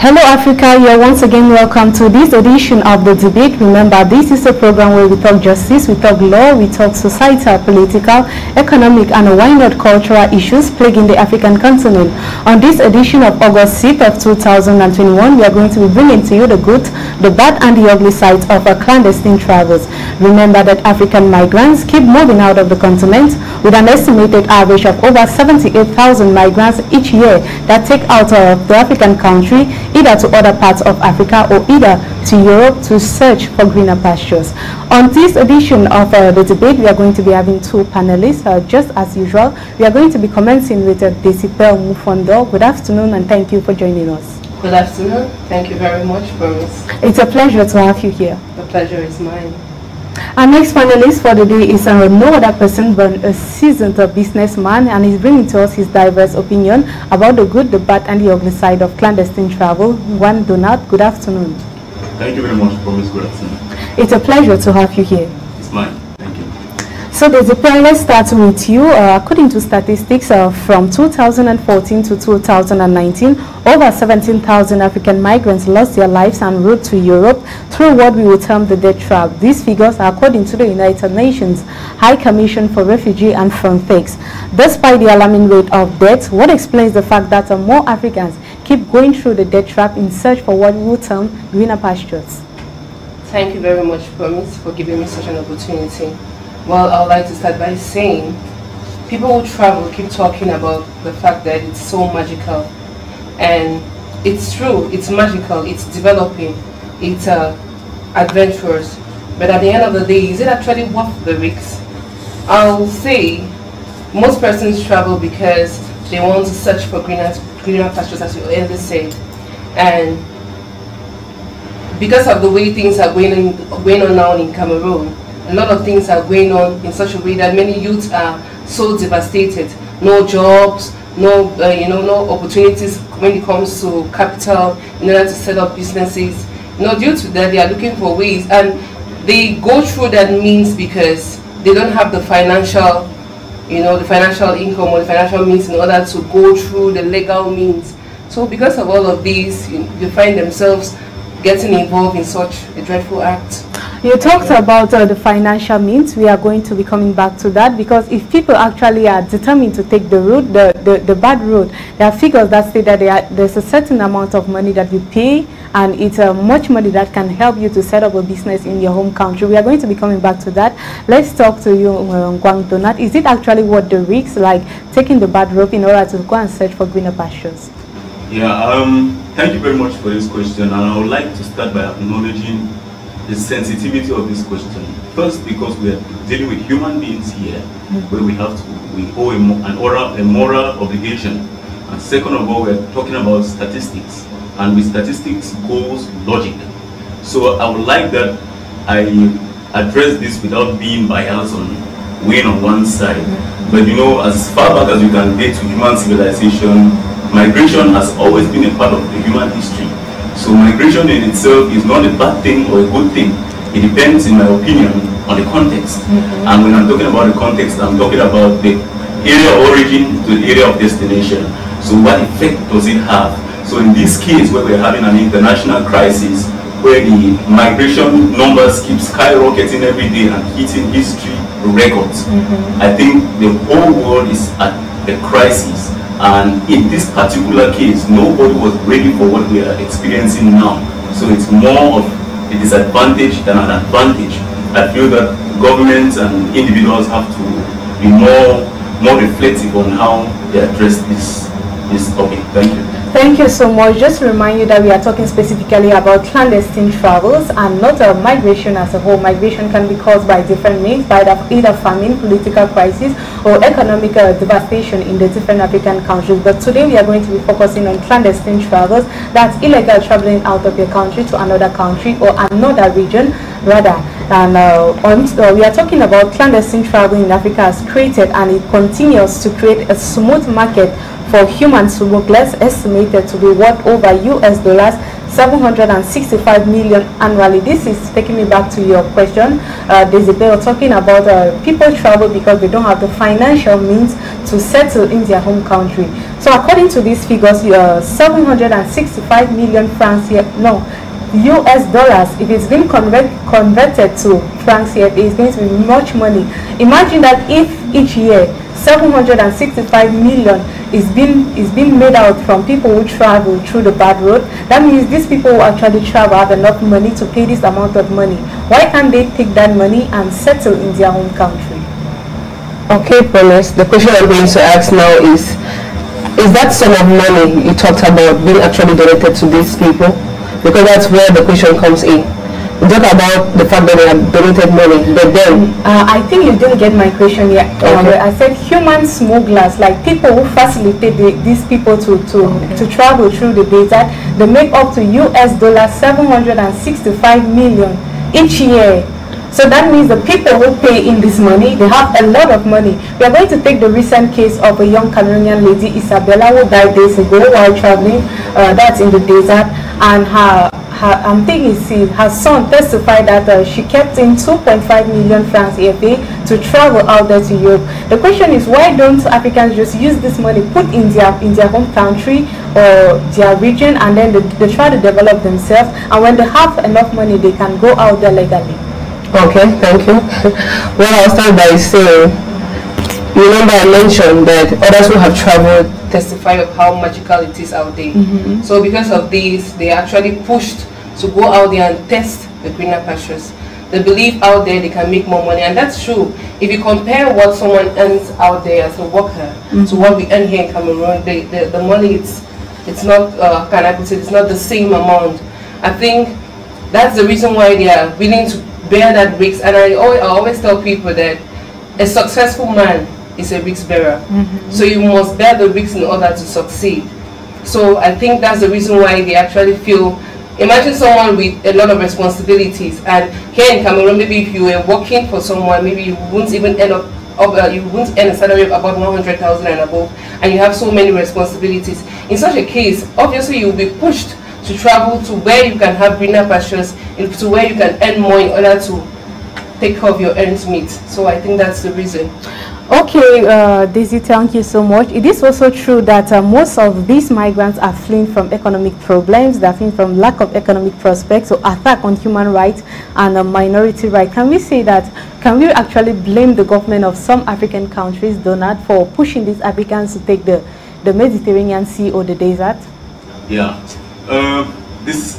Hello Africa, you're once again welcome to this edition of The Debate. Remember, this is a program where we talk justice, we talk law, we talk societal, political, economic and why not cultural issues plaguing the African continent. On this edition of August 6th of 2021, we are going to be bringing to you the good, the bad and the ugly sides of our clandestine travels. Remember that African migrants keep moving out of the continent with an estimated average of over 78,000 migrants each year that take out of the African country either to other parts of Africa or either to Europe to search for greener pastures. On this edition of The Debate, we are going to be having two panelists. Just as usual, we are going to be commencing with Decipel Mufondo. Good afternoon and thank you for joining us. Good afternoon. Thank you very much for this. It's a pleasure to have you here. The pleasure is mine. Our next panelist for the day is no other person but a seasoned businessman, and he's bringing to us his diverse opinion about the good, the bad and the ugly side of clandestine travel. Juan Donat, good afternoon. Thank you very much, Promise. Good afternoon. It's a pleasure to have you here. It's mine. Thank you. So let's start with you. According to statistics from 2014 to 2019, over 17,000 African migrants lost their lives en route to Europe through what we would term the death trap. These figures are according to the United Nations High Commission for Refugee and Frontex. Despite the alarming rate of deaths, what explains the fact that more Africans keep going through the death trap in search for what we would term greener pastures? Thank you very much, Promise, for giving me such an opportunity. Well, I would like to start by saying people who travel keep talking about the fact that it's so magical. And it's true, it's magical, it's developing, it's adventurous. But at the end of the day, is it actually worth the risk? I'll say most persons travel because they want to search for greener pastures, as you earlier said. And because of the way things are going on now in Cameroon, a lot of things are going on in such a way that many youths are so devastated. No jobs, no opportunities when it comes to capital in order to set up businesses. Due to that, they are looking for ways, and they go through that means because they don't have the financial, the financial income or the financial means in order to go through the legal means. So because of all of these, they find themselves getting involved in such a dreadful act. You talked about the financial means. We are going to be coming back to that, because if people actually are determined to take the route, the bad route, there are figures that say that there's a certain amount of money that you pay, and it's much money that can help you to set up a business in your home country. We are going to be coming back to that. Let's talk to you, Juan Donat. Is it actually worth the risks, like taking the bad route in order to go and search for greener pastures? Yeah, thank you very much for this question, and I would like to start by acknowledging the sensitivity of this question. First, because we are dealing with human beings here, where we owe a moral obligation. And second of all, we are talking about statistics, and with statistics goes logic. So I would like that I address this without being biased on one side. But as far back as we can get to human civilization, migration has always been a part of the human history. So migration in itself is not a bad thing or a good thing. It depends, in my opinion, on the context. And when I'm talking about the context, I'm talking about the area of origin to the area of destination. So what effect does it have? So in this case, where we're having an international crisis, where the migration numbers keep skyrocketing every day and hitting history records, I think the whole world is at a crisis. And in this particular case, nobody was ready for what we are experiencing now. So it's more of a disadvantage than an advantage. I feel that governments and individuals have to be more reflective on how they address this topic. Thank you. Thank you so much. Just to remind you that we are talking specifically about clandestine travels and not migration as a whole. Migration can be caused by different means, by either famine, political crisis, or economic devastation in the different African countries. But today we are going to be focusing on clandestine travels. That's illegal traveling out of your country to another country or another region, rather. And we are talking about clandestine travel in Africa has created, and it continues to create, a smooth market for human smugglers, estimated to be worth over US 765 million annually. This is taking me back to your question. There's a bill talking about people travel because they don't have the financial means to settle in their home country. So according to these figures, 765 million francs here, no, US dollars, if it's been converted to francs here, it's going to be much money. Imagine that if each year 765 million is being made out from people who travel through the bad road. That means these people who actually travel have enough money to pay this amount of money. Why can't they take that money and settle in their home country? Okay, panelist, the question I'm going to ask now is that sum of money you talked about being actually donated to these people? Because that's where the question comes in. You talk about the fact that they have donated money, but then... I think you didn't get my question yet. Okay. I said human smugglers, like people who facilitate these people to travel through the desert. They make up to US dollar 765 million each year. So that means the people who pay in this money, they have a lot of money. We are going to take the recent case of a young Cameroonian lady, Isabella, who died days ago while traveling. That's in the desert, and her son testified that she kept in 2.5 million francs EFA to travel out there to Europe. The question is, why don't Africans just use this money, put in their home country or their region, and then they try to develop themselves, and when they have enough money, they can go out there legally. Okay, thank you. Well, I'll start by saying, remember I mentioned that others who have traveled testify of how magical it is out there. So because of this, they are actually pushed to go out there and test the greener pastures. They believe out there they can make more money, and that's true. If you compare what someone earns out there as a worker to what we earn here in Cameroon, the money, it's not it's not the same amount. I think that's the reason why they are willing to bear that risk. And I always tell people that a successful man is a risk bearer. So you must bear the risk in order to succeed. So I think that's the reason why they actually feel. Imagine someone with a lot of responsibilities, and here in Cameroon, maybe if you were working for someone, maybe you wouldn't even end up you wouldn't earn a salary of about 100,000 and above, and you have so many responsibilities. In such a case, obviously you will be pushed to travel to where you can have greener pastures, to where you can earn more in order to take care of your ends meet. So I think that's the reason. Okay, Daisy, thank you so much. It is also true that most of these migrants are fleeing from economic problems, they're fleeing from lack of economic prospects, so attack on human rights and minority rights. Can we say that, can we actually blame the government of some African countries, Donald, for pushing these Africans to take the Mediterranean Sea or the desert? Yeah, this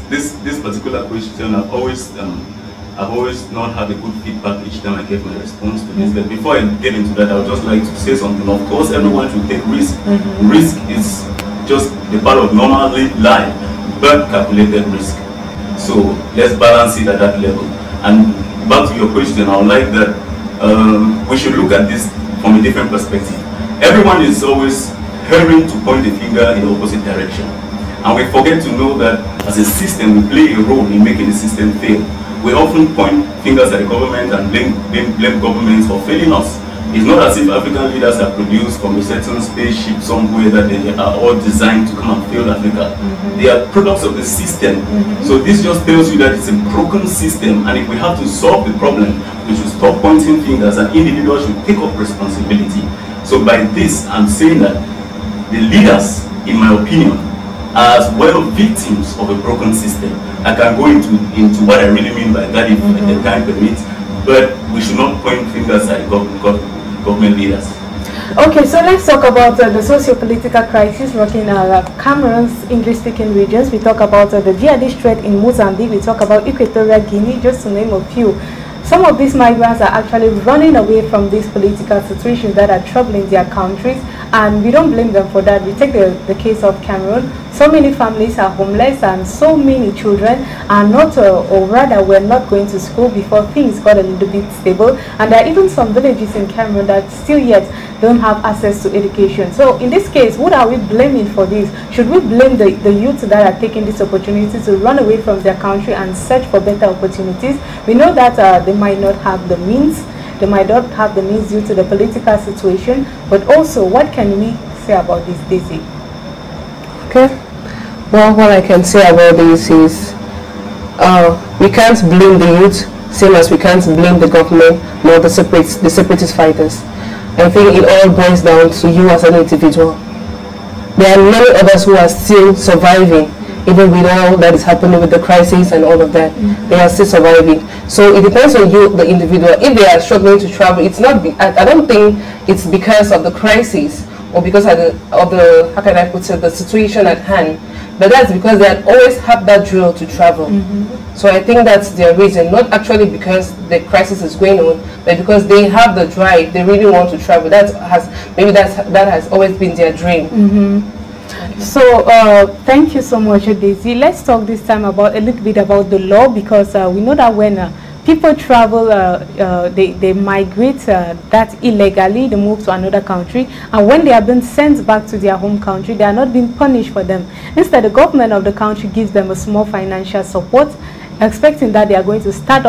particular question, I've always not had a good feedback each time I get my response to this. But before I get into that, I would just like to say something. Of course, everyone should take risk. Risk is just the part of normal life, but calculated risk. So let's balance it at that level. And back to your question, I would like that we should look at this from a different perspective. Everyone is always hurrying to point the finger in the opposite direction. And we forget to know that as a system, we play a role in making the system fail. We often point fingers at the government and blame governments for failing us. It's not as if African leaders are produced from a certain spaceship somewhere that they are all designed to come and fail Africa. They are products of the system. So this just tells you that it's a broken system, and if we have to solve the problem, we should stop pointing fingers, and individuals should take up responsibility. So by this, I'm saying that the leaders, in my opinion, are as well victims of a broken system. I can go into what I really mean by that if the time permits, but we should not point fingers at government leaders. Okay, so let's talk about the socio-political crisis rocking Cameroon's English-speaking regions. We talk about the jihadist threat in Mozambique. We talk about Equatorial Guinea, just to name a few. Some of these migrants are actually running away from these political situations that are troubling their countries, and we don't blame them for that. We take the case of Cameroon. So many families are homeless, and so many children are not, or rather were not going to school before things got a little bit stable. And there are even some villages in Cameroon that still yet don't have access to education. So in this case, what are we blaming for this? Should we blame the youth that are taking this opportunity to run away from their country and search for better opportunities? We know that they might not have the means. They might not have the means due to the political situation. But also, what can we say about this, Daisy? Okay. Well, what I can say about this is we can't blame the youth, same as we can't blame the government nor the separatist fighters. I think it all boils down to you as an individual. There are many others who are still surviving, even with all that is happening with the crisis and all of that. They are still surviving. So it depends on you, the individual. If they are struggling to travel, it's not. I don't think it's because of the crisis or because of the how can I put it, the situation at hand. But that's because they always have that drill to travel. So I think that's their reason, not actually because the crisis is going on, but because they have the drive. They really want to travel. That has always been their dream. So thank you so much, Daisy. Let's talk this time about a little bit about the law, because we know that when people travel, they migrate that illegally, they move to another country, and when they are being sent back to their home country, they are not being punished for them. Instead, the government of the country gives them a small financial support, expecting that they are going to start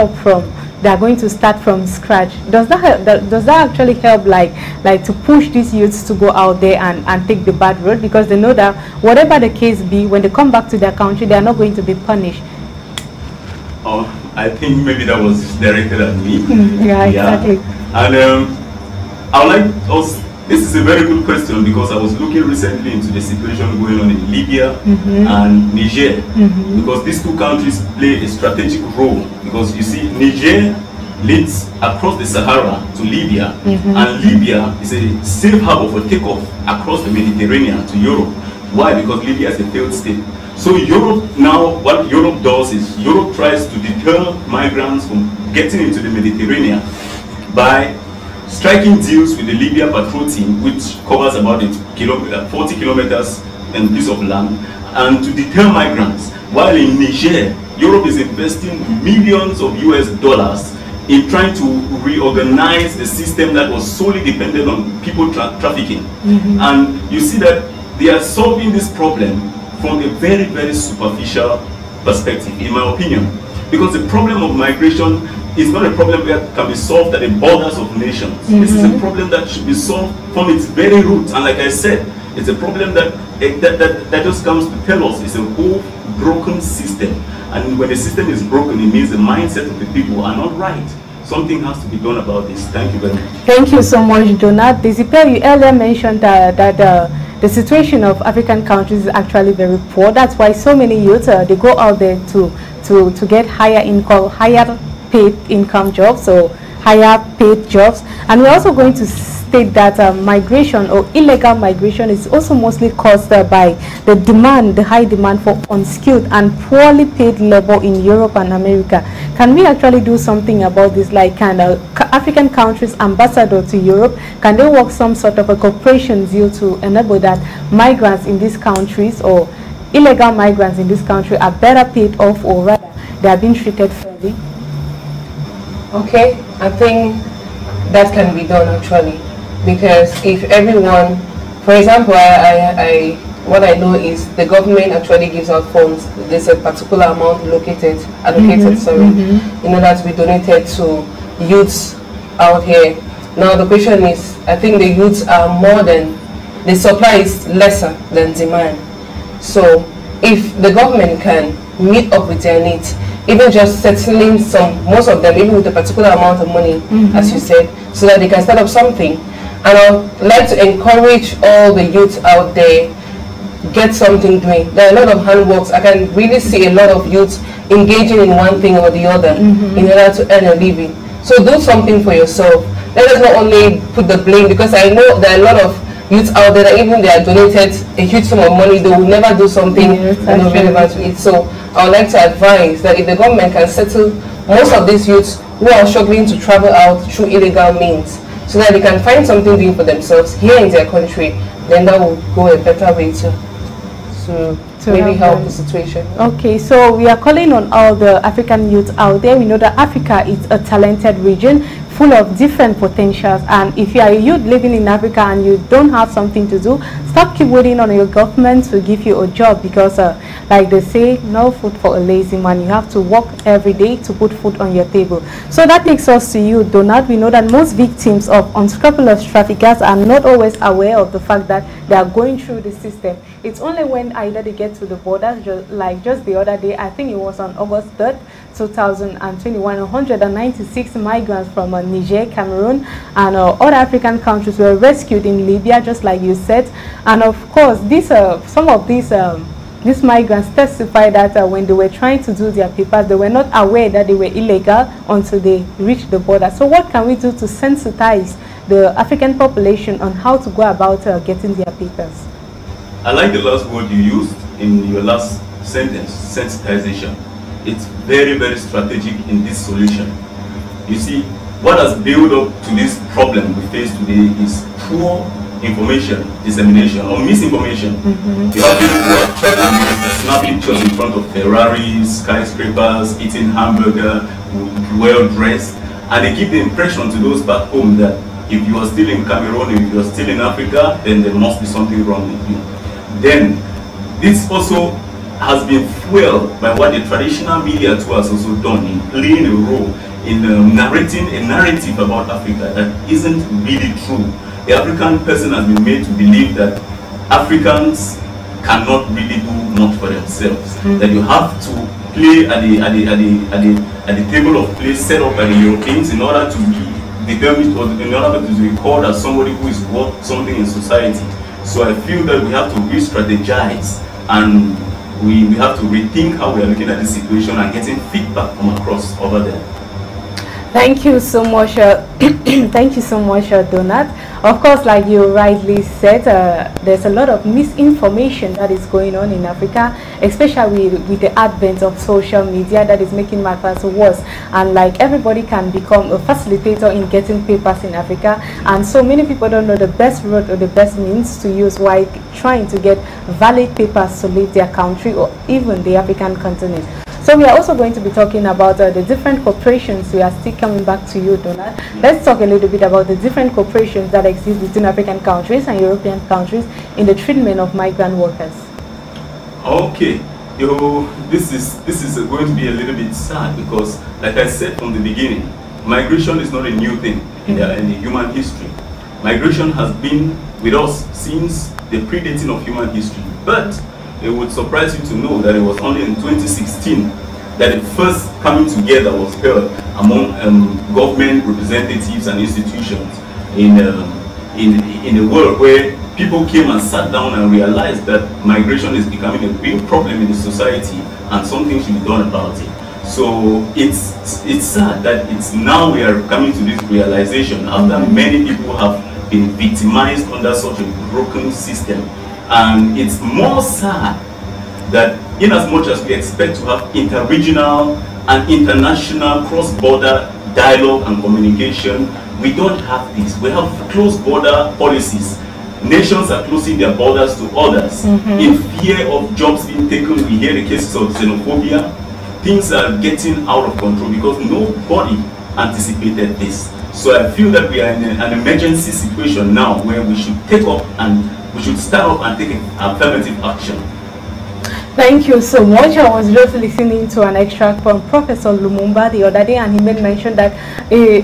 from scratch. Does that actually help, like to push these youths to go out there and take the bad road, because they know that whatever the case be, when they come back to their country, they are not going to be punished? Oh, I think maybe that was directed at me. Yeah, exactly. And I would like us. This is a very good question, because I was looking recently into the situation going on in Libya and Niger, because these two countries play a strategic role. Because you see, Niger leads across the Sahara to Libya, and Libya is a safe harbor for takeoff across the Mediterranean to Europe. Why? Because Libya is a failed state. So Europe now, what Europe does is Europe tries to deter migrants from getting into the Mediterranean by striking deals with the Libya patrol team, which covers about 40 kilometers and piece of land, and to deter migrants. While in Niger, Europe is investing millions of US dollars in trying to reorganize the system that was solely dependent on people trafficking. And you see that they are solving this problem from a very, very superficial perspective, in my opinion. Because the problem of migration is not a problem that can be solved at the borders of nations. This is a problem that should be solved from its very roots. And like I said, it's a problem that just comes to tell us it's a whole broken system. And when the system is broken, it means the mindset of the people are not right. Something has to be done about this. Thank you very much. Thank you so much, Donat. Desipe, you earlier mentioned that the situation of African countries is actually very poor. That's why so many youth, they go out there to get higher income, higher paid income jobs, or higher paid jobs. And we're also going to state that migration or illegal migration is also mostly caused by the high demand for unskilled and poorly paid labor in Europe and America. Can we actually do something about this? Like, can African countries ambassador to Europe, can they work some sort of a cooperation deal to enable that migrants in these countries or illegal migrants in this country are better paid off, or rather they are being treated fairly? Okay, I think that can be done actually, because if everyone, for example, what I know is the government actually gives out funds. There's a particular amount allocated, in order to be donated to youths out here. Now the question is, I think the youths are more than, the supply is lesser than demand. So if the government can meet up with their needs, even just settling most of them, even with a particular amount of money, as you said, so that they can start up something. And I'd like to encourage all the youth out there, get something doing. There are a lot of handworks. I can really see a lot of youths engaging in one thing or the other in order to earn a living. So do something for yourself. Let us not only put the blame, because I know there are a lot of youths out there that even they are donated a huge sum of money, they will never do something relevant to it. So I would like to advise that if the government can settle most of these youths who are struggling to travel out through illegal means, so that they can find something doing for themselves here in their country, then that will go a better way to maybe help the situation. Okay, so we are calling on all the African youth out there. We know that Africa is a talented region full of different potentials. And if you are a youth living in Africa and you don't have something to do, stop keep waiting on your government to give you a job, because like they say, no food for a lazy man. You have to work every day to put food on your table. So that takes us to you, Donald. We know that most victims of unscrupulous traffickers are not always aware of the fact that they are going through the system. It's only when either they get to the border, like just the other day, I think it was on August 3rd, 2021, 196 migrants from Niger, Cameroon, and other African countries were rescued in Libya, just like you said. And of course, some of these migrants testified that when they were trying to do their papers, they were not aware that they were illegal until they reached the border. So what can we do to sensitize the African population on how to go about getting their papers? I like the last word you used in your last sentence, sensitization. It's very, very strategic in this solution. You see, what has built up to this problem we face today is poor information dissemination or misinformation. You have people who are snapping pictures in front of Ferraris, skyscrapers, eating hamburger, well dressed, and they give the impression to those back home that if you are still in Cameroon, if you are still in Africa, then there must be something wrong with you. Then this also has been fueled by what the traditional media too has also done in playing a role in narrating a narrative about Africa that isn't really true. The African person has been made to believe that Africans cannot really do much for themselves. That you have to play at the table of play set up by the Europeans in order to be determined, or in order to be recorded as somebody who is worth something in society. So I feel that we have to re-strategize, and we have to rethink how we are looking at the situation and getting feedback from across over there. Thank you so much. Thank you so much, Donald. Of course, like you rightly said, there's a lot of misinformation that is going on in Africa, especially with the advent of social media that is making matters worse. And like everybody can become a facilitator in getting papers in Africa, and so many people don't know the best route or the best means to use while trying to get valid papers to leave their country or even the African continent. So we are also going to be talking about the different corporations. We are still coming back to you, Donald. Let's talk a little bit about the different corporations that exist between African countries and European countries in the treatment of migrant workers. Okay, this is going to be a little bit sad because, like I said from the beginning, migration is not a new thing in the human history. Migration has been with us since the predating of human history, but it would surprise you to know that it was only in 2016 that the first coming together was held among government representatives and institutions in the world, where people came and sat down and realized that migration is becoming a real problem in the society and something should be done about it. So it's sad that it's now we are coming to this realization after many people have been victimized under such a broken system. And it's more sad that in as much as we expect to have interregional and international cross-border dialogue and communication, we don't have this. We have closed border policies. Nations are closing their borders to others. In fear of jobs being taken, we hear the cases of xenophobia. Things are getting out of control because nobody anticipated this. So I feel that we are in an emergency situation now where we should take up and we should stand up and take affirmative action. Thank you so much. I was just listening to an extract from Professor Lumumba the other day, and he made mention that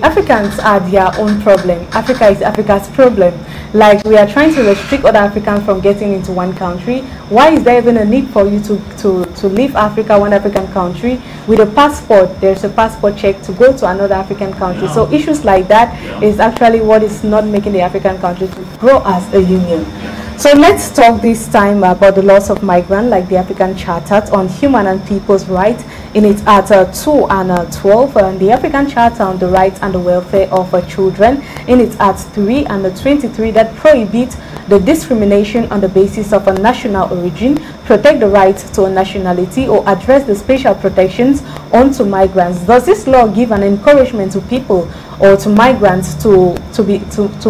Africans are their own problem. Africa is Africa's problem. Like, we are trying to restrict other Africans from getting into one country. Why is there even a need for you to leave Africa, one African country, with a passport? There's a passport check to go to another African country. So issues like that is actually what is not making the African countries to grow as a union. So let's talk this time about the laws of migrants, like the African Charter on Human and People's Rights in its Art 2 and 12, and the African Charter on the Rights and the Welfare of Children in its Art 3 and 23 that prohibit the discrimination on the basis of a national origin, protect the right to a nationality, or address the special protections onto migrants. Does this law give an encouragement to people or to migrants to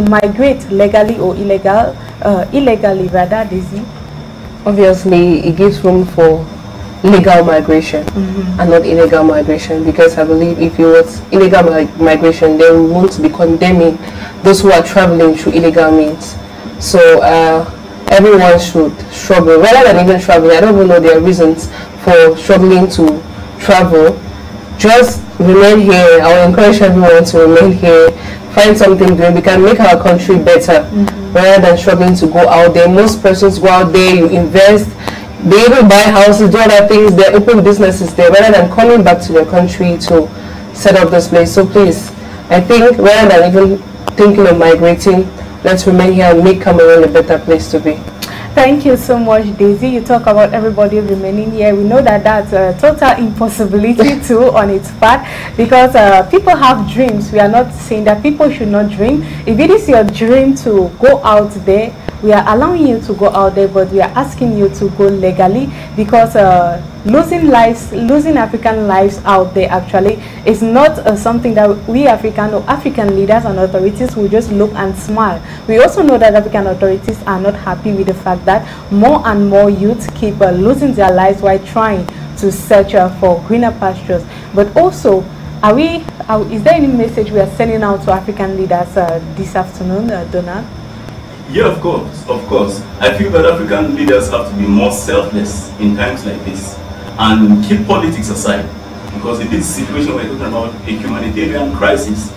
migrate legally or illegally rather, Daisy? Obviously, it gives room for legal migration and not illegal migration, because I believe if it was illegal migration, then we won't be condemning those who are traveling through illegal means. So everyone should struggle, rather than even traveling. I don't even know their reasons for struggling to travel. Just remain here. I will encourage everyone to remain here, find something doing. We can make our country better rather than struggling to go out there. Most persons go out there, you invest, they even buy houses, do other things, they open businesses there rather than coming back to their country to set up this place. So please, I think rather than even thinking of migrating, let's remain here and make Cameroon a better place to be. Thank you so much, Daisy. You talk about everybody remaining here. We know that that's a total impossibility too on its part, because people have dreams. We are not saying that people should not dream. If it is your dream to go out there, we are allowing you to go out there, but we are asking you to go legally, because losing African lives out there actually is not something that we African leaders and authorities will just look and smile. We also know that African authorities are not happy with the fact that more and more youths keep losing their lives while trying to search for greener pastures. But also, is there any message we are sending out to African leaders this afternoon, Donald? Yeah, of course. I feel that African leaders have to be more selfless in times like this and keep politics aside, because in this situation we're talking about a humanitarian crisis,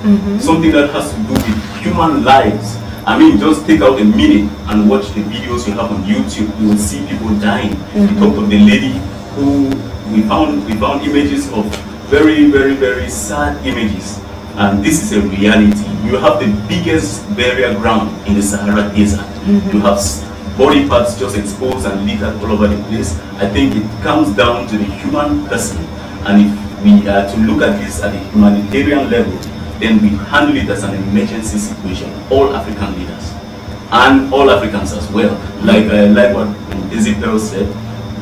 something that has to do with human lives. I mean, just take out a minute and watch the videos you have on YouTube. You will see people dying. We talked of the lady who we found images of very, very, very sad images. And this is a reality. You have the biggest burial ground in the Sahara Desert. You have body parts just exposed and littered all over the place. I think it comes down to the human person. And if we are to look at this at a humanitarian level, then we handle it as an emergency situation. All African leaders and all Africans as well. Like what Isabel said,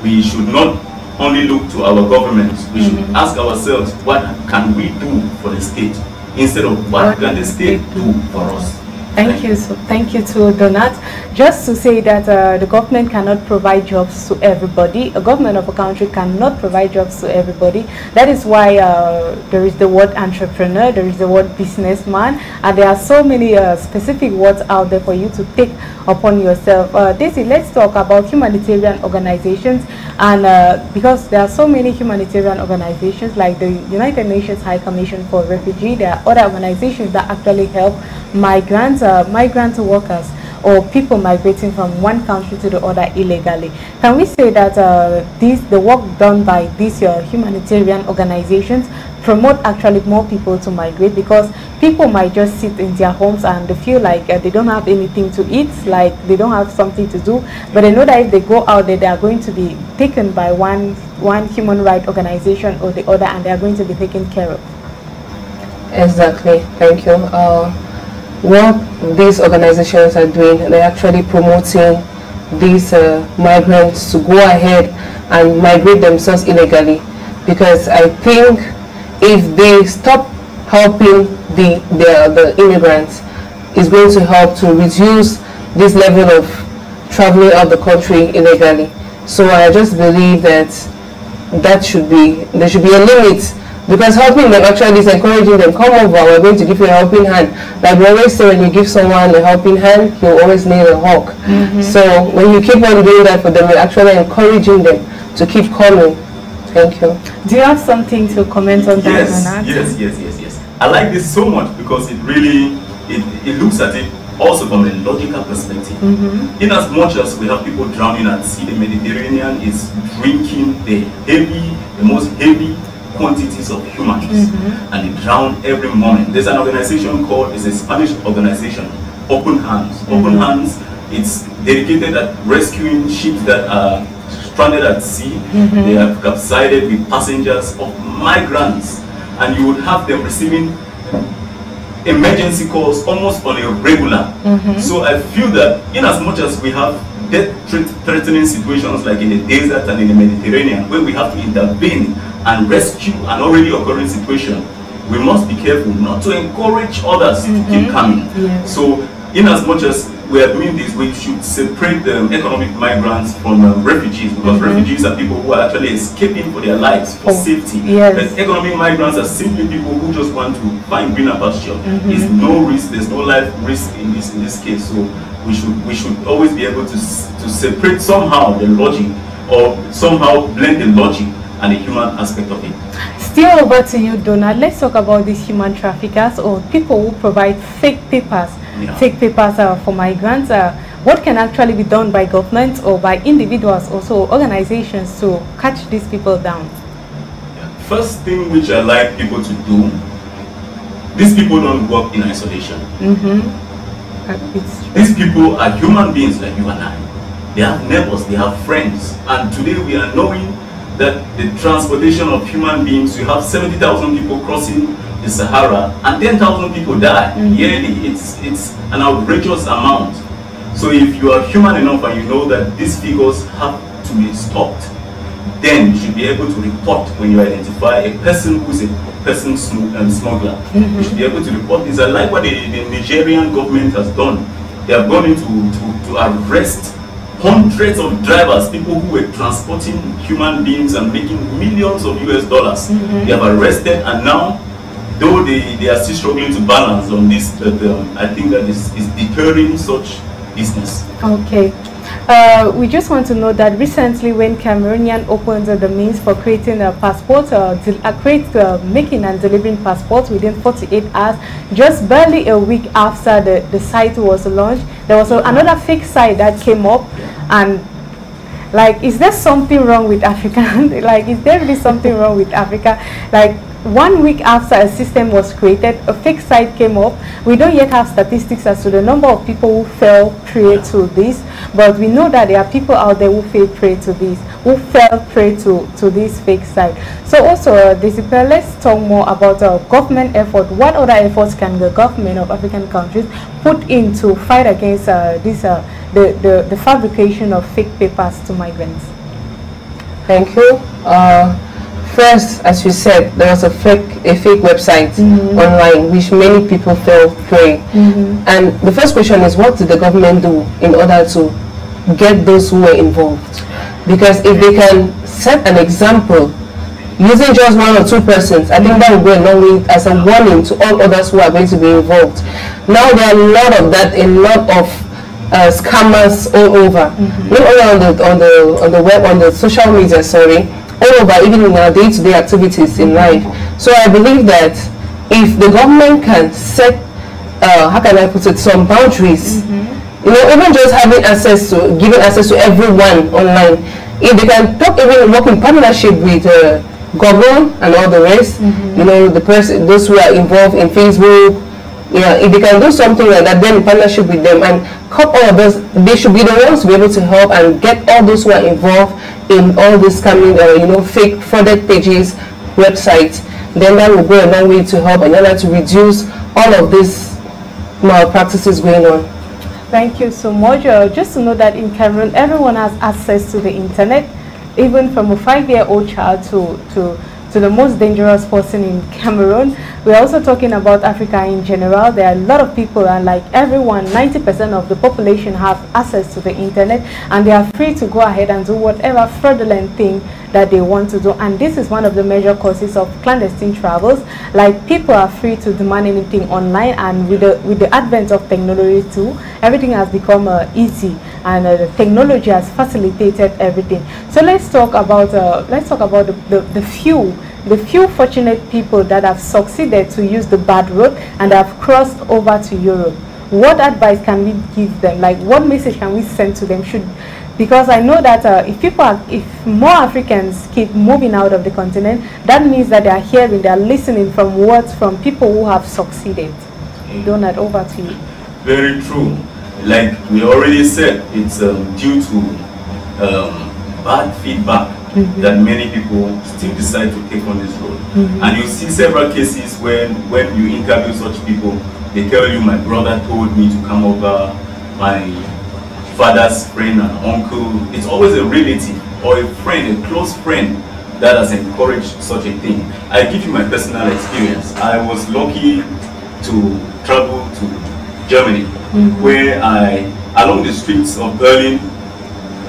we should not only look to our governments. We should ask ourselves, what can we do for the state, instead of what can the state do for us. Thank you. So thank you to Donat. Just to say that the government cannot provide jobs to everybody. A government of a country cannot provide jobs to everybody. That is why there is the word entrepreneur, there is the word businessman, and there are so many specific words out there for you to take upon yourself. Daisy, let's talk about humanitarian organizations, and because there are so many humanitarian organizations like the United Nations High Commission for Refugee, there are other organizations that actually help migrant workers or people migrating from one country to the other illegally. Can we say that the work done by these humanitarian organizations promote actually more people to migrate, because people might just sit in their homes and they feel like they don't have anything to eat, like they don't have something to do, but they know that if they go out there, they are going to be taken by one human rights organization or the other, and they are going to be taken care of. Exactly. Thank you. What these organizations are doing, they're actually promoting these migrants to go ahead and migrate themselves illegally, because I think if they stop helping the immigrants, it's going to help to reduce this level of traveling out the country illegally. So I just believe that there should be a limit, because helping them actually is encouraging them, come over, we're going to give you a helping hand. Like we always say, when you give someone a helping hand, you'll always need a hug. So when you keep on doing that for them, you're actually encouraging them to keep coming. Thank you. Do you have something to comment on that? Yes. I like this so much because it really, it looks at it also from a logical perspective. In as much as we have people drowning at sea, the Mediterranean is drinking the most heavy quantities of humans, and they drown every moment. There's an organization it's a Spanish organization, Open Hands. Open Hands, it's dedicated at rescuing ships that are stranded at sea. They have capsized with passengers of migrants, and you would have them receiving emergency calls almost on a regular. So I feel that in as much as we have death-threatening situations like in the desert and in the Mediterranean, where we have to intervene and rescue an already occurring situation, we must be careful not to encourage others to keep coming. So in as much as we are doing this, we should separate the economic migrants from refugees, because refugees are people who are actually escaping for their lives, for safety. Yes. But economic migrants are simply people who just want to find greener pasture. There's no risk, there's no life risk in this case. So we should always be able to separate somehow the logic, or somehow blend the logic and the human aspect of it. Still over to you, Donald. Let's talk about these human traffickers, or people who provide fake papers. Fake papers for migrants. What can actually be done by governments or by individuals, also organizations, to catch these people down? First thing which I like people to do, these people don't work in isolation. These people are human beings like you and I. They have neighbors, they have friends, and today we are knowing that the transportation of human beings, you have 70,000 people crossing the Sahara and 10,000 people die yearly. It's an outrageous amount. So if you are human enough and you know that these figures have to be stopped, then you should be able to report when you identify a person who is a person smuggler. You should be able to report this. I like what the Nigerian government has done. They have gone into to arrest hundreds of drivers, people who were transporting human beings and making millions of US dollars. They have arrested, and now, though they are still struggling to balance on this, but I think that is deterring such business. Okay. We just want to know that recently, when Cameroonian opened the means for creating a passport, making and delivering passports within 48 hours, just barely a week after the site was launched, there was another fake site that came up. And like, is there something wrong with Africa? Like, is there really something wrong with Africa? Like, 1 week after a system was created, a fake site came up. We don't yet have statistics as to the number of people who fell prey to this, but we know that there are people out there who fell prey to this, who fell prey to this fake site. So also, Desipe, let's talk more about government effort. What other efforts can the government of African countries put in to fight against the fabrication of fake papers to migrants? Thank you. First, as you said, there was a fake website online which many people fell prey. And the first question is, what did the government do in order to get those who were involved? Because if they can set an example using just 1 or 2 persons, I think that will go a long way as a warning to all others who are going to be involved. Now there are a lot of that, a lot of scammers all over, not only on the web, on the social media, sorry, all over, even in our day-to-day activities in life. So I believe that if the government can set, how can I put it, some boundaries, you know, even just having access to, giving access to everyone online, if they can talk, even work in partnership with government and all the rest, you know, those who are involved in Facebook, yeah, if they can do something like that, then in partnership with them and cut all of those, they should be the ones to be able to help and get all those who are involved in all this coming, you know, fake frauded pages, websites. Then that will go a long way to help and to reduce all of these malpractices going on. Thank you so much. Just to know that in Cameroon, everyone has access to the internet, even from a 5-year-old child to the most dangerous person in Cameroon. We're also talking about Africa in general. There are a lot of people, and like everyone, 90% of the population have access to the internet, and they are free to go ahead and do whatever fraudulent thing that they want to do. And this is one of the major causes of clandestine travels. Like, people are free to demand anything online, and with the advent of technology too, everything has become easy, and the technology has facilitated everything. So let's talk about the few fortunate people that have succeeded to use the bad road and have crossed over to Europe. What advice can we give them? Like, what message can we send to them? Because I know that if more Africans keep moving out of the continent, that means that they are hearing, they are listening from words from people who have succeeded. Donald, over to you. Very true. Like we already said, it's due to bad feedback that many people still decide to take on this road. And you see several cases when you interview such people, they tell you, my brother told me to come over, my father's friend and uncle. It's always a relative or a friend, a close friend, that has encouraged such a thing. I give you my personal experience. I was lucky to travel to Germany, where I along the streets of Berlin,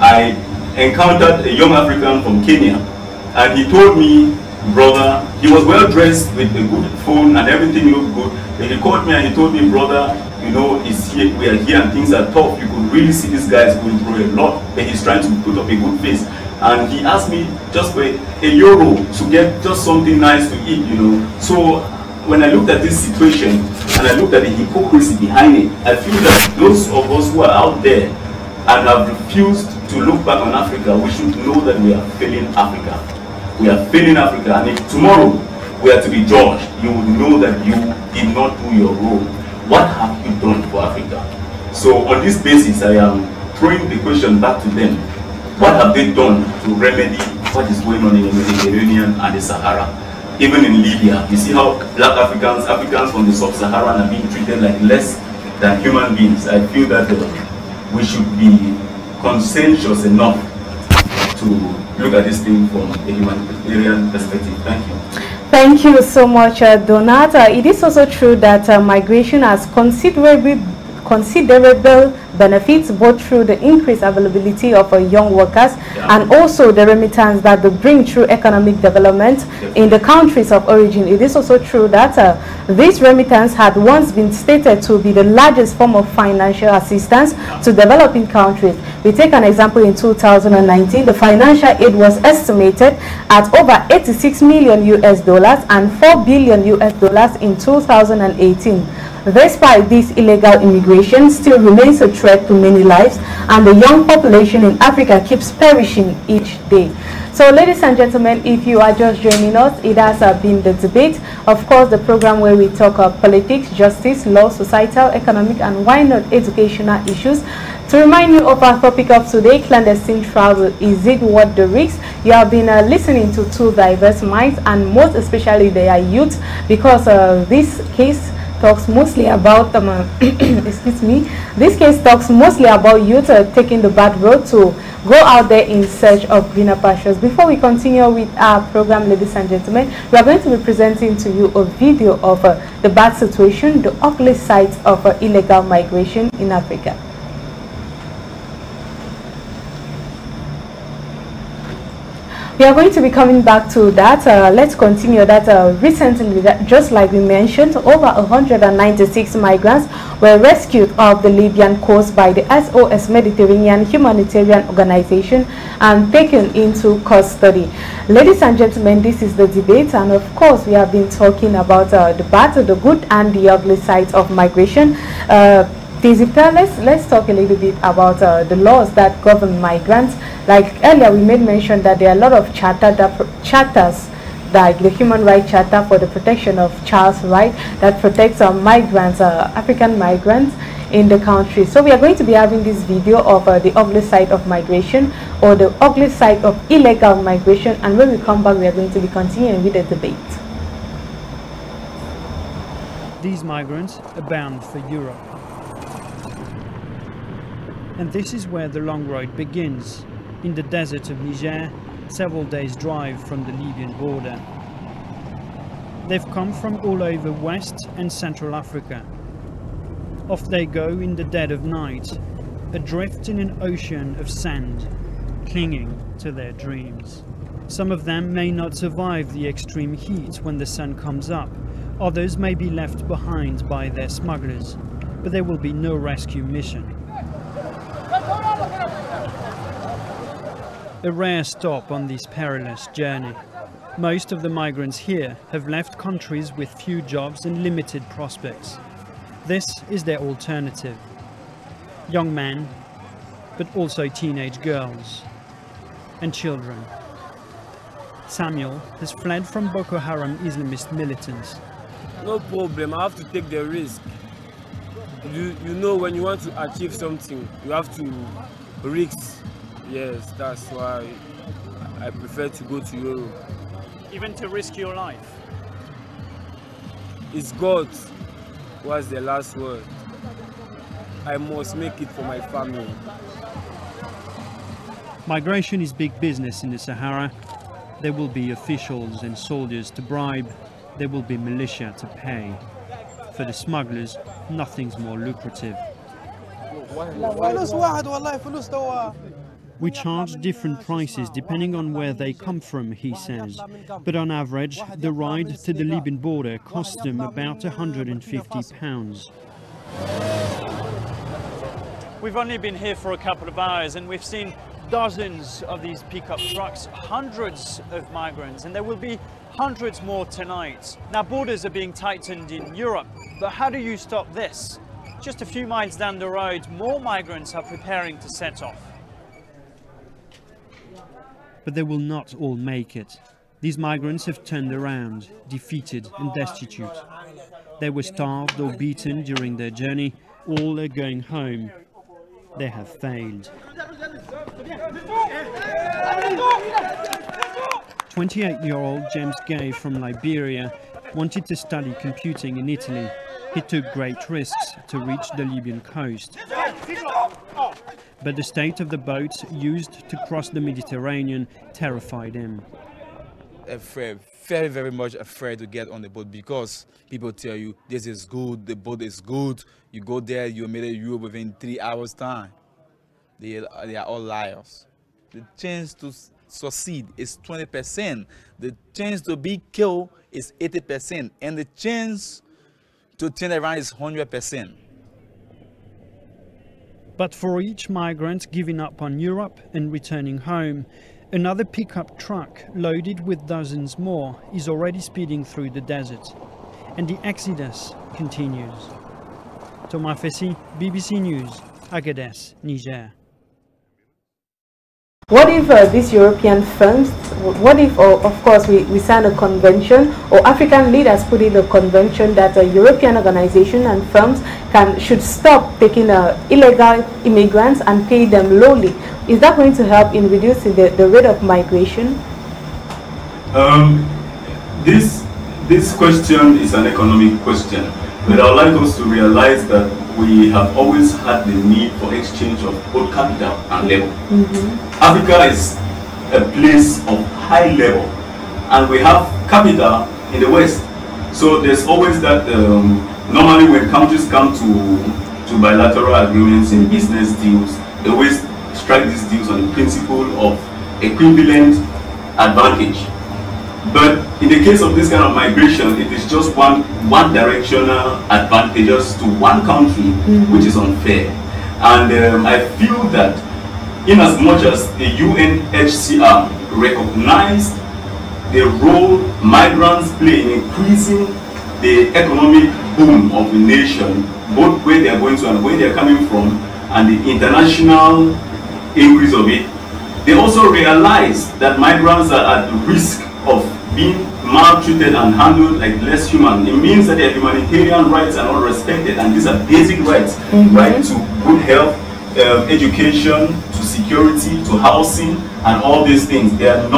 I encountered a young African from Kenya, and he told me, brother, he was well dressed with a good phone and everything looked good. And he called me and he told me, brother, you know, we are here and things are tough. You could really see this guy is going through a lot, but he's trying to put up a good face. And he asked me just for €1 to get just something nice to eat, you know. So when I looked at this situation and I looked at the hypocrisy behind it, I feel that those of us who are out there and have refused to look back on Africa, we should know that we are failing Africa. We are failing Africa, and if tomorrow we are to be judged, you will know that you did not do your role. What have you done for Africa? So on this basis, I am throwing the question back to them. What have they done to remedy what is going on in the Mediterranean and the Sahara? Even in Libya, you see how black Africans from the sub-Saharan are being treated like less than human beings. I feel that we should be conscientious enough to look at this thing from a humanitarian perspective. Thank you. Thank you so much, Donat. It is also true that migration has considerable benefits, both through the increased availability of young workers and also the remittance that they bring through economic development in the countries of origin. It is also true that this remittance had once been stated to be the largest form of financial assistance to developing countries. We take an example in 2019, the financial aid was estimated at over $86 million and $4 billion in 2018. Despite this, illegal immigration still remains a threat to many lives, and the young population in Africa keeps perishing each day. So, ladies and gentlemen, if you are just joining us, it has been the debate. Of course, the program where we talk of politics, justice, law, societal, economic, and why not educational issues. To remind you of our topic of today, clandestine travel, is it worth the risk? You have been listening to two diverse minds, and most especially they are youth, because this case talks mostly about excuse me, this case talks mostly about youth taking the bad road to go out there in search of greener pastures. Before we continue with our program, ladies and gentlemen, we are going to be presenting to you a video of the bad situation, the ugly sides of illegal migration in Africa. We are going to be coming back to that. Let's continue that. Recently, just like we mentioned, over 196 migrants were rescued off the Libyan coast by the SOS Mediterranean Humanitarian Organization and taken into custody. Ladies and gentlemen, this is the debate, and of course, we have been talking about the bad, the good, and the ugly sides of migration. Let's talk a little bit about the laws that govern migrants. Like earlier, we made mention that there are a lot of charters, like the Human Rights Charter for the protection of child's rights, that protects migrants, African migrants in the country. So we are going to be having this video of the ugly side of migration, or the ugly side of illegal migration, and when we come back, we are going to be continuing with the debate. These migrants are bound for Europe. And this is where the long road begins, in the desert of Niger, several days' drive from the Libyan border. They've come from all over West and Central Africa. Off they go in the dead of night, adrift in an ocean of sand, clinging to their dreams. Some of them may not survive the extreme heat when the sun comes up. Others may be left behind by their smugglers, but there will be no rescue mission. A rare stop on this perilous journey. Most of the migrants here have left countries with few jobs and limited prospects. This is their alternative. Young men, but also teenage girls and children. Samuel has fled from Boko Haram Islamist militants. No problem, I have to take the risk. You know, when you want to achieve something, you have to risk. Yes, that's why I prefer to go to Europe. Even to risk your life? It's God who has the last word. I must make it for my family. Migration is big business in the Sahara. There will be officials and soldiers to bribe. There will be militia to pay. For the smugglers, nothing's more lucrative. We charge different prices depending on where they come from, he says. But on average, the ride to the Libyan border costs them about £150. We've only been here for a couple of hours and we've seen dozens of these pickup trucks, hundreds of migrants, and there will be hundreds more tonight. Now, borders are being tightened in Europe, but how do you stop this? Just a few miles down the road, more migrants are preparing to set off. But they will not all make it. These migrants have turned around, defeated and destitute. They were starved or beaten during their journey. All are going home. They have failed. 28-year-old James Gay from Liberia wanted to study computing in Italy. He took great risks to reach the Libyan coast. But the state of the boats used to cross the Mediterranean terrified him. Afraid, very, very much afraid to get on the boat because people tell you this is good, the boat is good. You go there, you made it Europe within 3 hours time. They are all liars. The chance to succeed is 20%. The chance to be killed is 80%. And the chance to turn around is 100%. But for each migrant giving up on Europe and returning home, another pickup truck loaded with dozens more is already speeding through the desert. And the exodus continues. Thomas Fessi, BBC News, Agadez, Niger. What if these European firms, what if, of course, we sign a convention, or African leaders put in a convention that European organizations and firms should stop taking illegal immigrants and pay them lowly? Is that going to help in reducing the rate of migration? This question is an economic question, but I would like us to realize that we have always had the need for exchange of both capital and labor. Africa is a place of high level, and we have capital in the West. So there's always that, normally when countries come to bilateral agreements in business deals, they always strike these deals on the principle of equivalent advantage. But in the case of this kind of migration, it is just one directional advantages to one country, which is unfair. And I feel that in as much as the UNHCR recognized the role migrants play in increasing the economic boom of the nation, both where they are going to and where they are coming from, and the international increase of it, they also realize that migrants are at risk of being maltreated and handled like less human. It means that their humanitarian rights are not respected, and these are basic rights, right to good health, education, to security, to housing, and all these things. They are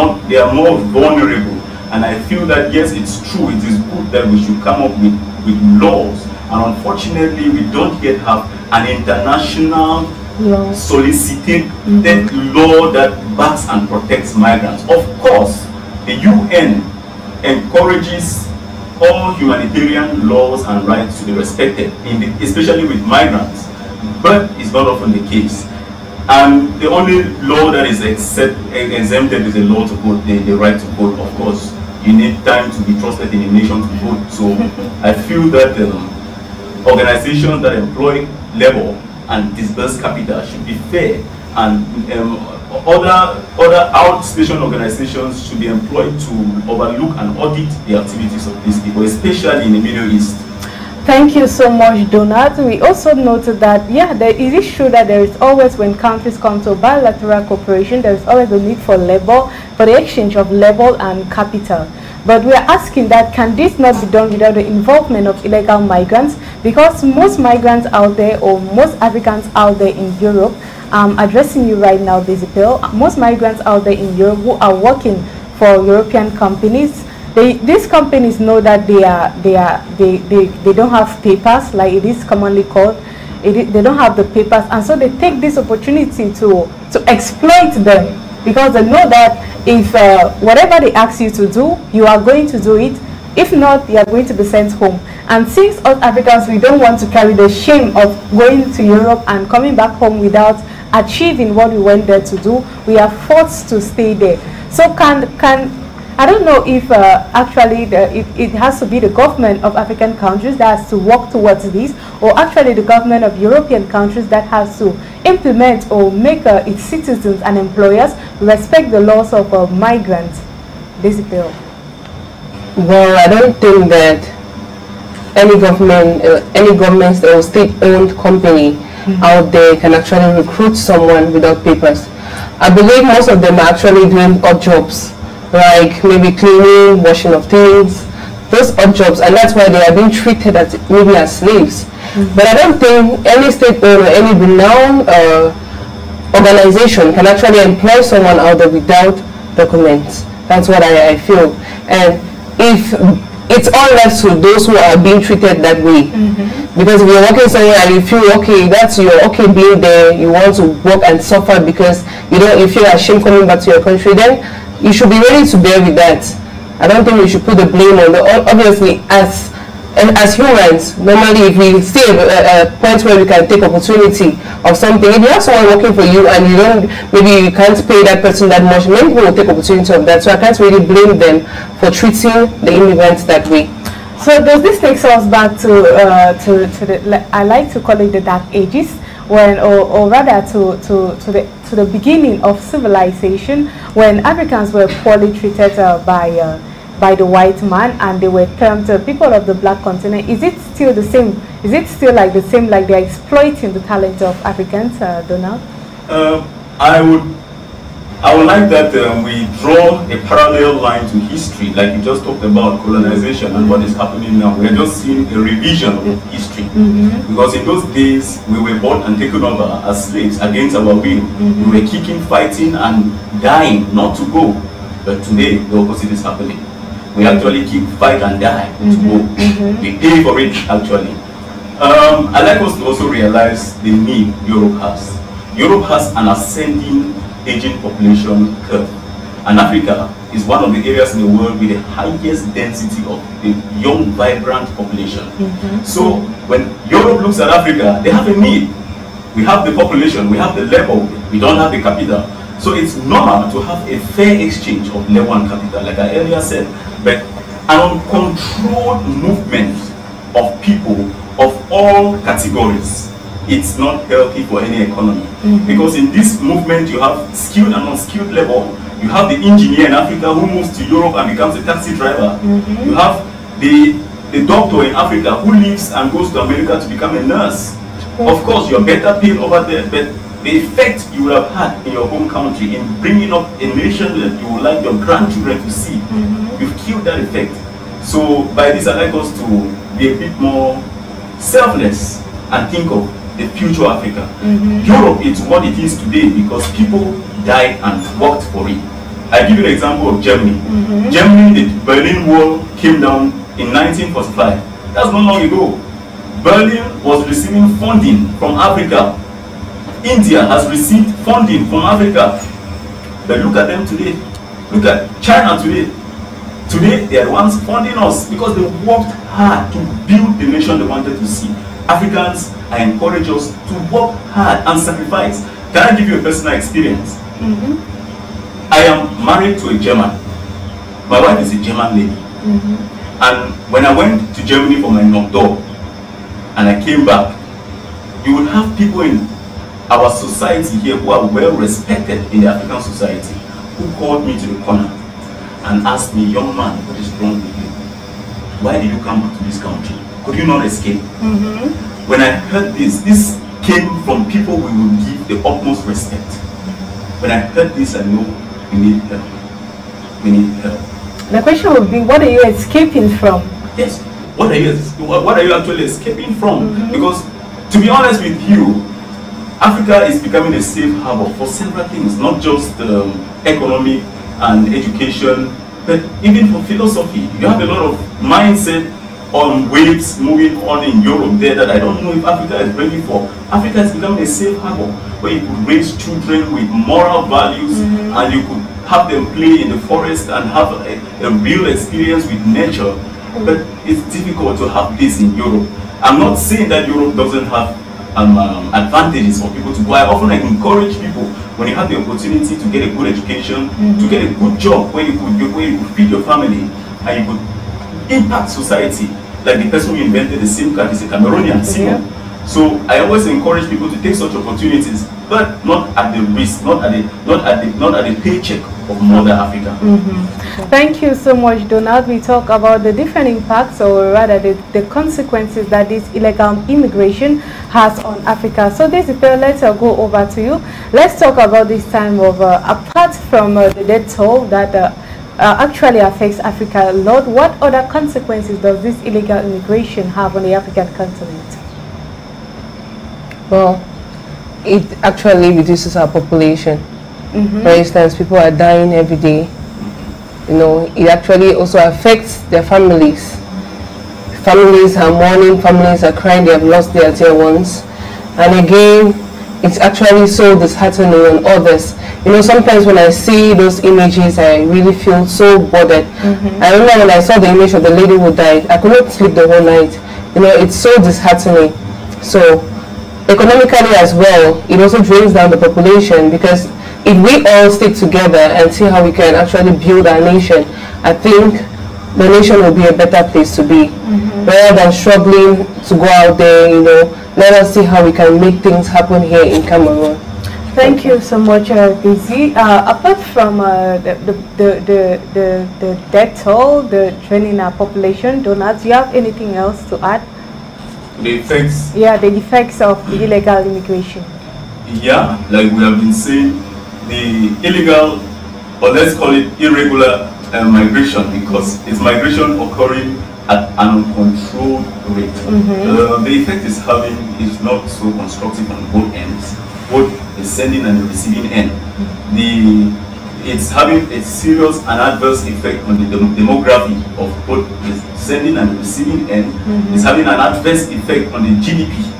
more vulnerable. And I feel that yes, it's true, it is good that we should come up with laws, and unfortunately we don't yet have an international solicited law that backs and protects migrants. Of course, the UN encourages all humanitarian laws and rights to be respected, especially with migrants, but it's not often the case. And the only law that is exempted is the law to vote, the right to vote. Of course, you need time to be trusted in a nation to vote. So I feel that organizations that employ labor and disburse capital should be fair, and other outstation organizations should be employed to overlook and audit the activities of these people, especially in the Middle East. Thank you so much, Donald. We also noted that, yeah, it is true that there is always, when countries come to bilateral cooperation, there is always a need for labor, for the exchange of labor and capital. But we are asking that, can this not be done without the involvement of illegal migrants? Because most migrants out there, or most Africans out there in Europe, addressing you right now, Dizipel, most migrants out there in Europe who are working for European companies, these companies know that they don't have papers, like it is commonly called. They don't have the papers, and so they take this opportunity to exploit them, because they know that if whatever they ask you to do, you are going to do it If not, they are going to be sent home. And since us Africans, we don't want to carry the shame of going to Europe and coming back home without achieving what we went there to do, we are forced to stay there. So I don't know if actually it has to be the government of African countries that has to work towards this, or actually the government of European countries that has to implement or make its citizens and employers respect the laws of migrants. Basically. Well, I don't think that any government or state-owned company out there can actually recruit someone without papers. I believe most of them are actually doing odd jobs, like maybe cleaning, washing of things, those odd jobs, and that's why they are being treated as maybe as slaves. But I don't think any state-owned or any renowned organization can actually employ someone out there without documents. That's what I feel. And if it's all left to those who are being treated that way, because if you're working somewhere and you feel okay, that's your okay being there, you want to work and suffer because you feel ashamed coming back to your country, then you should be ready to bear with that. I don't think we should put the blame on obviously as humans. Normally, if we see a point where we can take opportunity of something, if you have someone working for you and maybe you can't pay that person that much, many people will take opportunity of that. So I can't really blame them for treating the immigrants that way. So does this take us back to the, I like to call it the dark ages, when, or rather to the beginning of civilization, when Africans were poorly treated by the white man, and they were termed people of the black continent? Is it still the same? Is it still like the same, like they're exploiting the talent of Africans, Donald? I would like that we draw a parallel line to history, like you just talked about colonization and what is happening now. We are just seeing a revision of history, because in those days we were bought and taken over as slaves against our will. We were kicking, fighting, and dying not to go. But today the opposite is happening. We actually keep, fight, and die to go. We pay for it, actually. I'd like us to also realize the need Europe has. Europe has an ascending aging population curve. And Africa is one of the areas in the world with the highest density of the young, vibrant population. So when Europe looks at Africa, they have a need. We have the population, we have the level, we don't have the capital. So it's normal to have a fair exchange of level and capital, like I earlier said. But an uncontrolled movement of people of all categories, it's not healthy for any economy. Because in this movement you have skilled and unskilled level. You have the engineer in Africa who moves to Europe and becomes a taxi driver. You have the doctor in Africa who leaves and goes to America to become a nurse. Of course, you're better paid over there, but the effect you would have had in your home country in bringing up a nation that you would like your grandchildren to see, you've killed that effect. So by this, I'd like us to be a bit more selfless and think of the future of Africa. Europe is what it is today because people died and worked for it. I give you an example of Germany. Germany, the Berlin Wall came down in 1945. That's not long ago. Berlin was receiving funding from Africa. India has received funding from Africa. But look at them today. Look at China today. Today, they are the ones funding us because they worked hard to build the nation they wanted to see. Africans, I encourage us to work hard and sacrifice. Can I give you a personal experience? I am married to a German. My wife is a German lady. And when I went to Germany for my doctor and I came back, you would have people in our society here who are well respected in the African society who called me to the corner and asked me, young man, what is wrong with you? Why did you come back to this country? Could you not escape? When I heard this came from people we will give the utmost respect. When I heard this, I know we need help. We need help. The question would be, what are you escaping from? Yes, what are you actually escaping from? Because to be honest with you, Africa is becoming a safe harbor for several things, not just economic and education, but even for philosophy. You have a lot of mindset on waves moving on in Europe there that I don't know if Africa is ready for. Africa is becoming a safe harbor where you could raise children with moral values and you could have them play in the forest and have a real experience with nature. but it's difficult to have this in Europe. I'm not saying that Europe doesn't have advantages for people to go. I often encourage people, when you have the opportunity to get a good education, to get a good job where you could feed your family and you could impact society, like the person who invented the SIM card is a Cameroonian, Simon. So I always encourage people to take such opportunities, but not at the risk, not at the paycheck of Mother Africa. Thank you so much, Donald. We talk about the different impacts, or rather the consequences that this illegal immigration has on Africa. So this is let's go over to you. Let's talk about this time of apart from the death toll that actually affects Africa a lot, what other consequences does this illegal immigration have on the African continent? Well, it actually reduces our population. For instance, people are dying every day. You know, it actually also affects their families. Families are mourning, families are crying, they have lost their dear ones. And again, it's actually so disheartening on others. You know, sometimes when I see those images, I really feel so bothered. I remember when I saw the image of the lady who died, I could not sleep the whole night. You know, it's so disheartening. So, economically as well, it also drains down the population, because if we all stick together and see how we can actually build our nation, I think the nation will be a better place to be. Rather than struggling to go out there, you know, let us see how we can make things happen here in Cameroon. Thank you so much, Busy. Apart from the death toll, the draining our population, Donald, do you have anything else to add? The effects? Yeah, the effects of the illegal immigration. Yeah, like we have been saying, the illegal, or let's call it irregular migration, because it's migration occurring at an uncontrolled rate. The effect it's having is not so constructive on both ends, both the sending and the receiving end. It's having a serious and adverse effect on the demography of both the sending and the receiving end. It's having an adverse effect on the GDP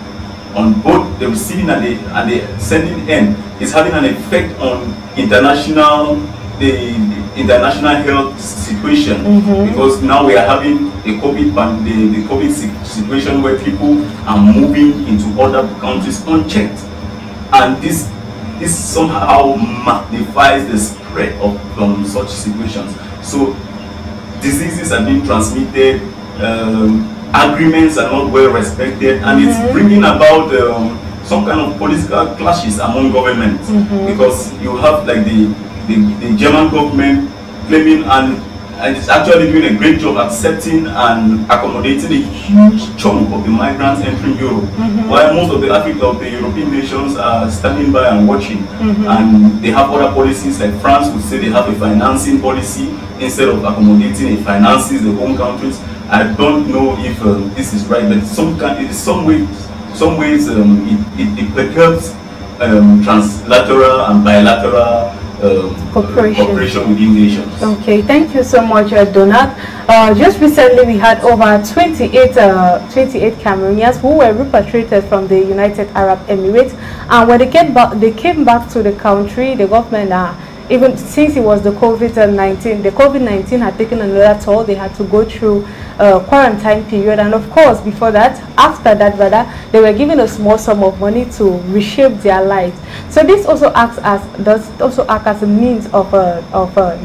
on both the receiving and the sending end. It's having an effect on the international health situation, because now we are having a COVID situation where people are moving into other countries unchecked, and this somehow magnifies the spread of such situations. So diseases are being transmitted, agreements are not well respected, and it's bringing about some kind of political clashes among governments, because you have like the German government claiming and it's actually doing a great job accepting and accommodating a huge chunk of the migrants entering Europe, while most of the European nations are standing by and watching, and they have other policies. Like France would say they have a financing policy instead of accommodating, it finances the home countries. I don't know if this is right, but in some ways it percurbs translateral and bilateral cooperation within nations. Okay, thank you so much, Donald. Just recently we had over 28 Cameroonians who were repatriated from the United Arab Emirates, and when they came back to the country, the government even since it was the COVID-19 had taken another toll. They had to go through a quarantine period, and of course before that, after that rather, they were given a small sum of money to reshape their lives. So this also act as a means of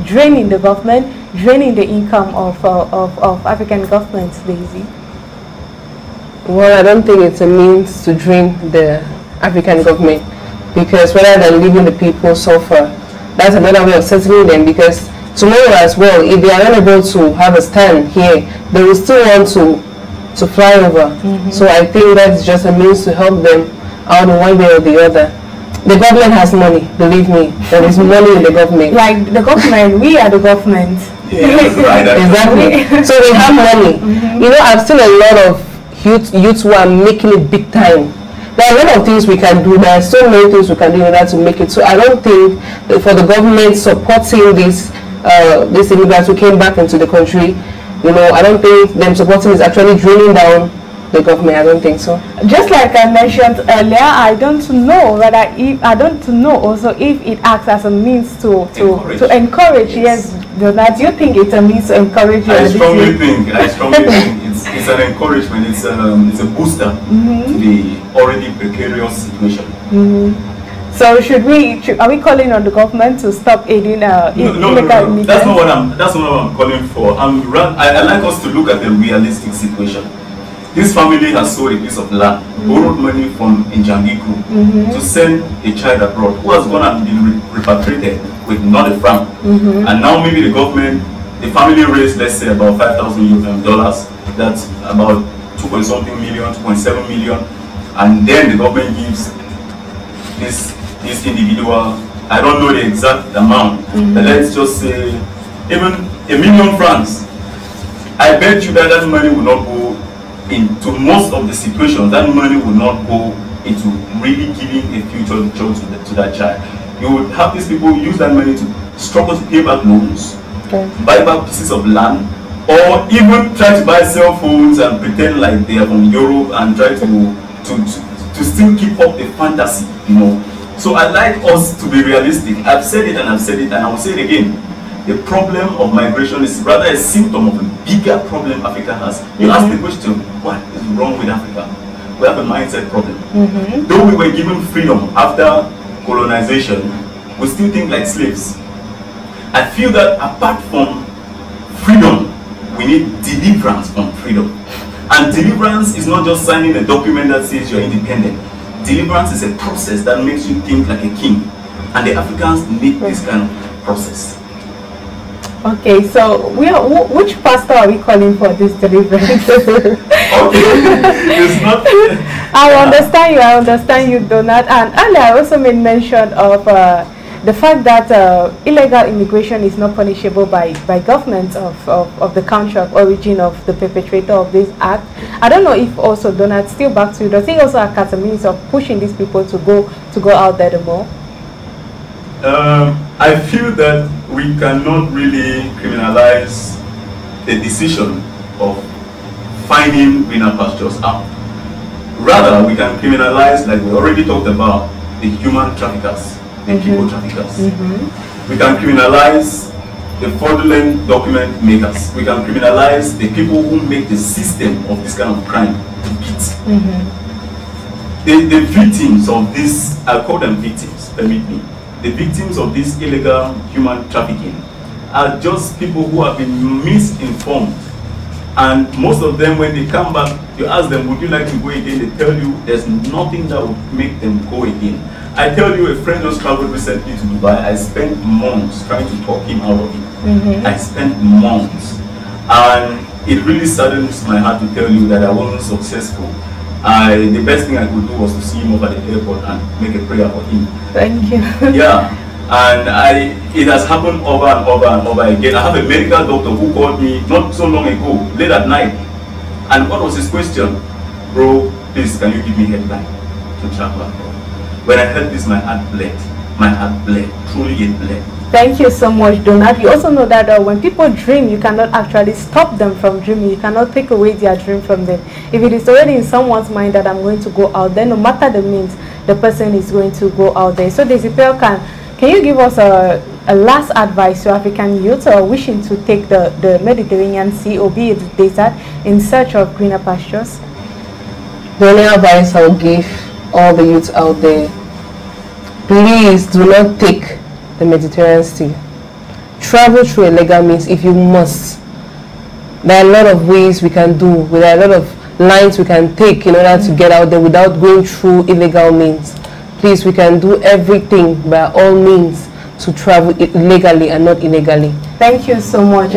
draining the government, draining the income of African governments, Daisy. Well, I don't think it's a means to drain the African government, because rather than leaving the people suffer, that's another way of settling them, because tomorrow as well, if they are unable to have a stand here, they will still want to fly over. So I think that's just a means to help them out in one way or the other. The government has money, believe me. There is money in the government. Like the government, we are the government. Exactly. So we have money. You know, I've seen a lot of youths who are making it big time. There are a lot of things we can do. There are so many things we can do in order to make it. So I don't think for the government supporting these immigrants who came back into the country, you know, I don't think them supporting is actually draining down the government. I don't think so. Just like I mentioned earlier, I don't know also if it acts as a means to encourage yes Donat, do you think it's a means to encourage you? I strongly think it's an encouragement. It's a booster to the already precarious situation. So are we calling on the government to stop aiding illegal immigrants? That's not what I'm calling for. I like us to look at the realistic situation. This family has sold a piece of land, borrowed money from Njangi Group to send a child abroad who has gone and been repatriated with not a franc. And now maybe the government, the family raised, let's say, about $5,000. That's about 2.something million, 2.7 million. And then the government gives this individual, I don't know the exact amount, but let's just say even $1 million francs. I bet you that money will not go into most of the situations. That money will not go into really giving a future job to that child. You would have these people use that money to struggle to pay back loans, buy back pieces of land, or even try to buy cell phones and pretend like they are from Europe and try to still keep up the fantasy, you know. So I like us to be realistic. I've said it and I will say it again. The problem of migration is rather a symptom of a bigger problem Africa has. You ask the question, what is wrong with Africa? We have a mindset problem. Though we were given freedom after colonization, we still think like slaves. I feel that apart from freedom, we need deliverance from freedom. And deliverance is not just signing a document that says you're independent. Deliverance is a process that makes you think like a king. And the Africans need this kind of process. Okay, so which pastor are we calling for this deliverance? Okay, it's not. I understand you, Donat. And earlier I also made mention of the fact that illegal immigration is not punishable by governments of the country of origin of the perpetrator of this act. I don't know if also, Donat, still back to you, does it also act as a means of pushing these people to go out there the more? I feel that we cannot really criminalize the decision of finding greener pastures out. Rather, we can criminalize, like we already talked about, the human traffickers, the people traffickers. We can criminalize the fraudulent document makers. We can criminalize the people who make the system of this kind of crime beat. The victims of this, I'll call them victims, permit me. The victims of this illegal human trafficking are just people who have been misinformed. And most of them, when they come back, you ask them, would you like to go again? They tell you there's nothing that would make them go again. I tell you, a friend just traveled recently to Dubai. I spent months trying to talk him out of it. I spent months. And it really saddens my heart to tell you that I wasn't successful. The best thing I could do was to see him over at the airport and make a prayer for him. Thank you. Yeah, and it has happened over and over and over again. I have a medical doctor who called me not so long ago, late at night. And what was his question? Bro, please, can you give me headline to travel abroad? When I heard this, my heart bled. My heart bled. Truly it bled. Thank you so much, Donat. You also know that when people dream, you cannot actually stop them from dreaming. You cannot take away their dream from them. If it is already in someone's mind that I'm going to go out there, no matter the means, the person is going to go out there. So Desipel, can you give us a last advice to African youth wishing to take the Mediterranean Sea or be it the desert in search of greener pastures? The only advice I will give all the youths out there, please do not take the Mediterranean Sea. Travel through a legal means if you must. There are a lot of ways we can do, there are a lot of lines we can take in order to get out there without going through illegal means. Please, we can do everything by all means to travel legally and not illegally. Thank you so much.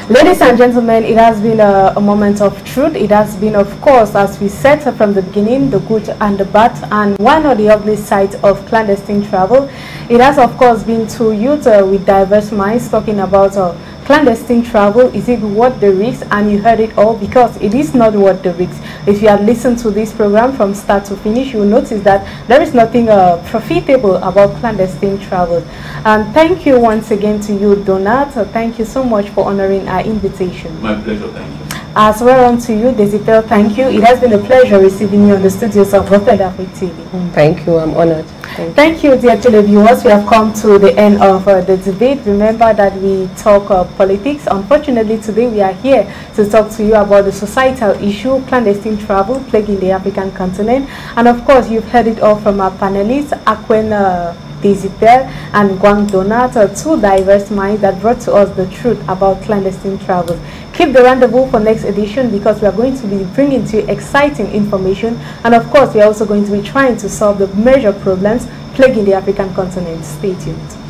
Ladies and gentlemen, it has been a moment of truth. It has been, of course, as we said from the beginning, the good and the bad, and one of the ugly sides of clandestine travel. It has, of course, been to youth with diverse minds talking about clandestine travel. Is it worth the risk? And you heard it all, because it is not worth the risk. If you have listened to this program from start to finish, you will notice that there is nothing profitable about clandestine travel. And thank you once again to you, Donat. Thank you so much for honoring our invitation. My pleasure, thank you. As well on to you, Desipel, thank you. It has been a pleasure receiving you on the studios of Rotterdam TV. Thank you, I'm honored. Thank you, dear televiewers. We have come to the end of the debate. Remember that we talk politics. Unfortunately, today we are here to talk to you about the societal issue, clandestine travel plaguing the African continent. And of course, you've heard it all from our panelists, Akwen Desiper and Guang Donat, two diverse minds that brought to us the truth about clandestine travel. Keep the rendezvous for next edition, because we are going to be bringing to you exciting information, and of course we are also going to be trying to solve the major problems plaguing the African continent. Stay tuned.